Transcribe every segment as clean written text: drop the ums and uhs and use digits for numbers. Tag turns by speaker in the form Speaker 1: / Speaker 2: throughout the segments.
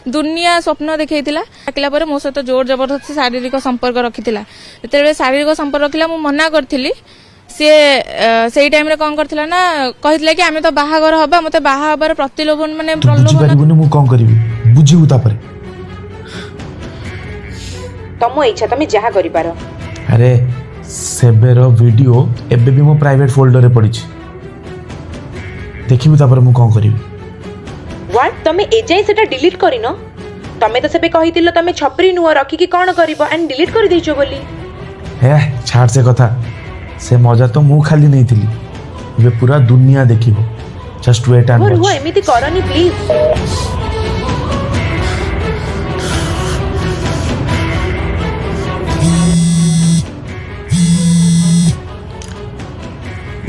Speaker 1: दुनिया स्वप्न देखा डाकिला मो सहित जोर जबरदस्ती शारीरिक संपर्क रखी जो शारीरिक संपर्क रखिला मु मना करी सी से टाइम रे कौन करथिला ना कहितला कि आमे तो बाहागर हबा मते बाहा हबार प्रतिलोभन माने
Speaker 2: प्रलोभन मु कोन करबी बुझिबु तापर
Speaker 3: तमो इच्छा तमे जहा करि पारो।
Speaker 2: अरे सेबेर वीडियो एबे भी मो प्राइवेट फोल्डर रे पड़ी देखिबु तापर मु कोन करबी।
Speaker 3: व्हाट तमे एजाई सेटा डिलीट करिनो तमे तो सेबे कहितिलो तमे छपरी नुआ रखी कि कोन करिवो एंड डिलीट करि दैछो बोली।
Speaker 2: हे छाड़ से कथा से मजा तो मु खाली नहीं थिली ये पूरा दुनिया देखिबो जस्ट वेट एंड
Speaker 3: वॉच। एमिति करनी प्लीज।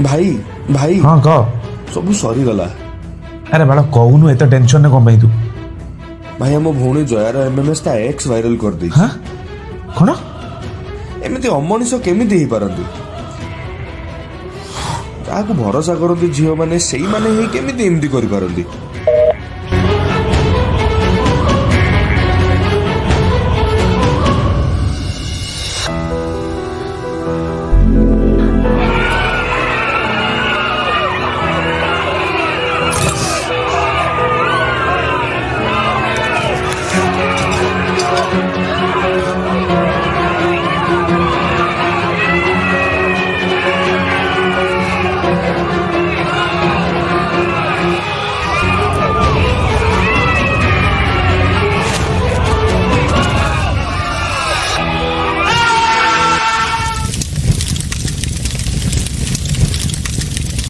Speaker 4: भाई भाई
Speaker 2: हाँ कह
Speaker 4: सब सरी गला।
Speaker 2: अरे बाला कहूनु एत टेंशन ने कम तू
Speaker 4: भाई हम भौणी जयार एमएमएस ता एक्स वायरल कर दी।
Speaker 2: हाँ कौन
Speaker 4: एमिति अमनिष केमिति ही पारंती ताकू भरोसा करती झील मैंने से ही केमिति एमती करि पारंती।